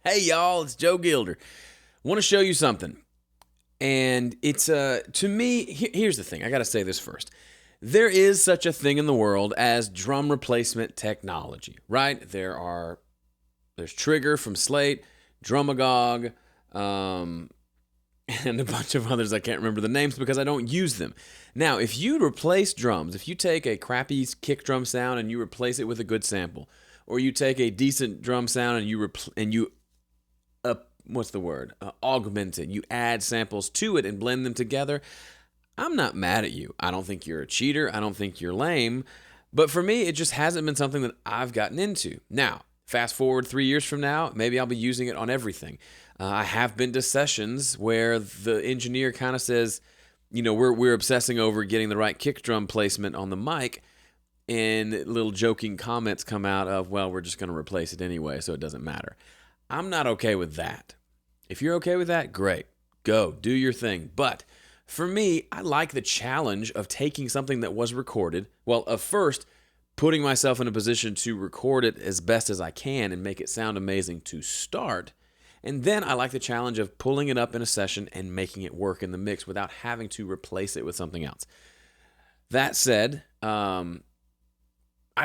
Hey y'all, it's Joe Gilder. Want to show you something. And it's to me, here's the thing. I got to say this first. There is such a thing in the world as drum replacement technology, right? There's Trigger from Slate, Drumagog, and a bunch of others. I can't remember the names because I don't use them. Now, if you replace drums, if you take a crappy kick drum sound and you replace it with a good sample, or you take a decent drum sound and you augment it. You add samples to it and blend them together. I'm not mad at you. I don't think you're a cheater. I don't think you're lame. But for me, it just hasn't been something that I've gotten into. Now, fast forward 3 years from now, maybe I'll be using it on everything. I have been to sessions where the engineer kind of says, we're obsessing over getting the right kick drum placement on the mic, and little joking comments come out of, well, we're just going to replace it anyway, so it doesn't matter. I'm not okay with that. If you're okay with that, great. Go, do your thing. But for me, I like the challenge of taking something that was recorded, of first putting myself in a position to record it as best as I can and make it sound amazing to start. And then I like the challenge of pulling it up in a session and making it work in the mix without having to replace it with something else. That said, I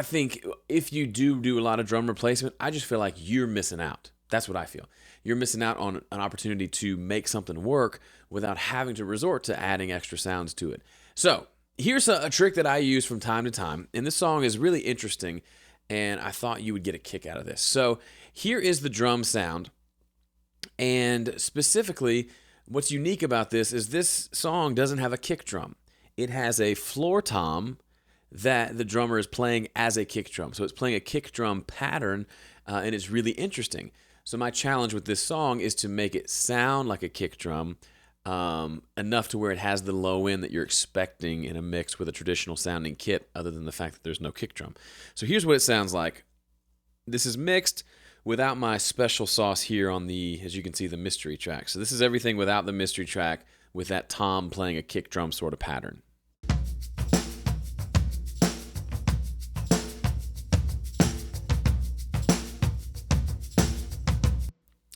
think if you do a lot of drum replacement, I just feel like you're missing out. That's what I feel. You're missing out on an opportunity to make something work without having to resort to adding extra sounds to it. So here's a trick that I use from time to time, and this song is really interesting, and I thought you would get a kick out of this. So here is the drum sound, and specifically, what's unique about this is this song doesn't have a kick drum. It has a floor tom that the drummer is playing as a kick drum. So it's playing a kick drum pattern, and it's really interesting. So my challenge with this song is to make it sound like a kick drum, enough to where it has the low end that you're expecting in a mix with a traditional sounding kit, other than the fact that there's no kick drum. So here's what it sounds like. This is mixed without my special sauce here on as you can see, the mystery track. So this is everything without the mystery track, with that tom playing a kick drum sort of pattern.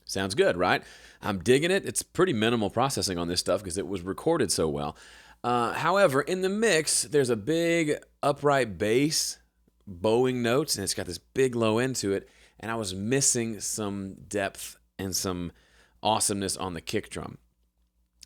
Sounds good, right? I'm digging it. It's pretty minimal processing on this stuff because it was recorded so well. However, in the mix, there's a big upright bass, bowing notes, and it's got this big low end to it, and I was missing some depth and some awesomeness on the kick drum,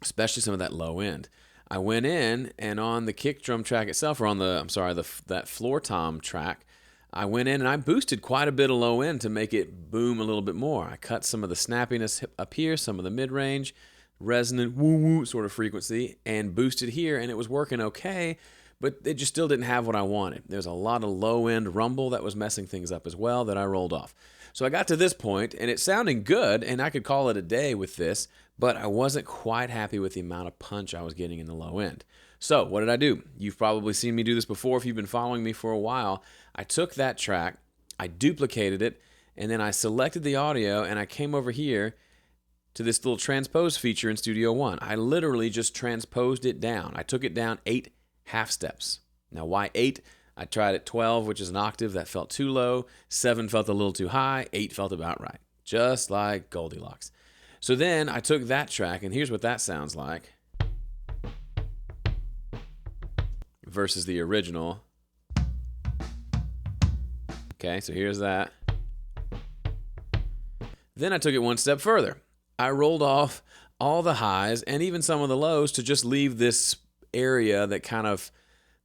especially some of that low end. I went in, and on the kick drum track itself, or that floor tom track, I went in and I boosted quite a bit of low end to make it boom a little bit more. I cut some of the snappiness up here, some of the mid-range, resonant woo-woo sort of frequency, and boosted here, and it was working okay, but it just still didn't have what I wanted. There's a lot of low-end rumble that was messing things up as well that I rolled off. So I got to this point, and it's sounding good, and I could call it a day with this, but I wasn't quite happy with the amount of punch I was getting in the low end. So what did I do? You've probably seen me do this before if you've been following me for a while. I took that track, I duplicated it, and then I selected the audio, and I came over here to this little transpose feature in Studio One. I literally just transposed it down. I took it down 8 half steps. Now, why 8? I tried at 12, which is an octave. That felt too low. 7 felt a little too high. 8 felt about right. Just like Goldilocks. So then I took that track, and here's what that sounds like versus the original. Okay, so here's that. Then I took it one step further. I rolled off all the highs and even some of the lows to just leave this area that kind of,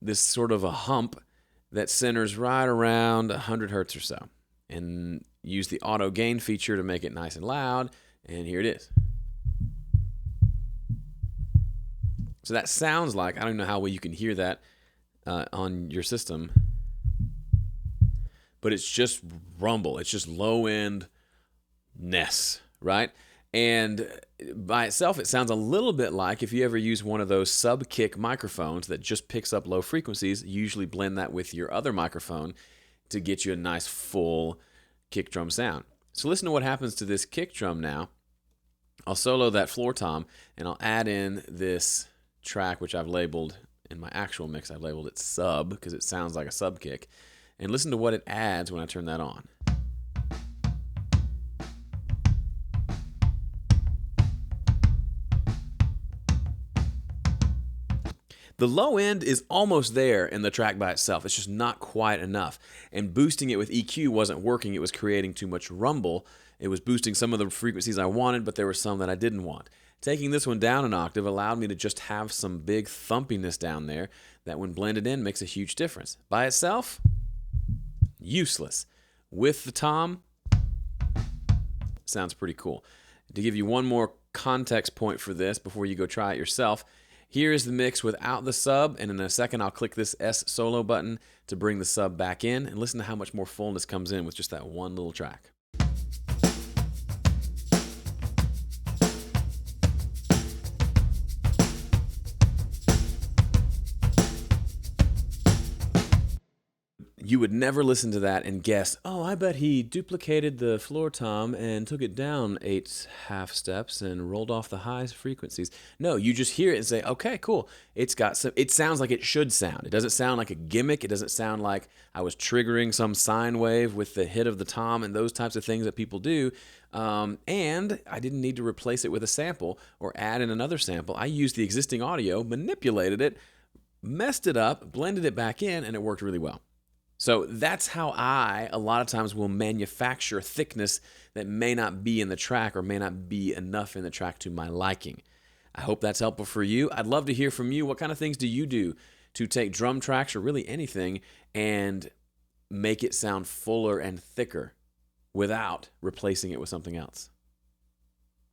this sort of a hump that centers right around 100 hertz or so. And use the auto gain feature to make it nice and loud. And here it is. So that sounds like, I don't know how well you can hear that on your system, but it's just rumble. It's just low end ness, right? And by itself, it sounds a little bit like if you ever use one of those sub-kick microphones that just picks up low frequencies, you usually blend that with your other microphone to get you a nice full kick drum sound. So listen to what happens to this kick drum now. I'll solo that floor tom, and I'll add in this track, which I've labeled, in my actual mix, I've labeled it sub, because it sounds like a sub kick. And listen to what it adds when I turn that on. The low end is almost there in the track by itself. It's just not quite enough. And boosting it with EQ wasn't working. It was creating too much rumble. It was boosting some of the frequencies I wanted, but there were some that I didn't want. Taking this one down an octave allowed me to just have some big thumpiness down there that when blended in makes a huge difference. By itself, useless. With the tom, sounds pretty cool. To give you one more context point for this before you go try it yourself, here is the mix without the sub, and in a second I'll click this S solo button to bring the sub back in, and listen to how much more fullness comes in with just that one little track. You would never listen to that and guess, oh, I bet he duplicated the floor tom and took it down 8 half steps and rolled off the high frequencies. No, you just hear it and say, okay, cool. It sounds like it should sound. It doesn't sound like a gimmick. It doesn't sound like I was triggering some sine wave with the hit of the tom and those types of things that people do. And I didn't need to replace it with a sample or add in another sample. I used the existing audio, manipulated it, messed it up, blended it back in, and it worked really well. So that's how I, a lot of times, will manufacture thickness that may not be in the track or may not be enough in the track to my liking. I hope that's helpful for you. I'd love to hear from you. What kind of things do you do to take drum tracks or really anything and make it sound fuller and thicker without replacing it with something else?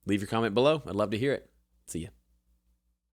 Leave your comment below. I'd love to hear it. See ya.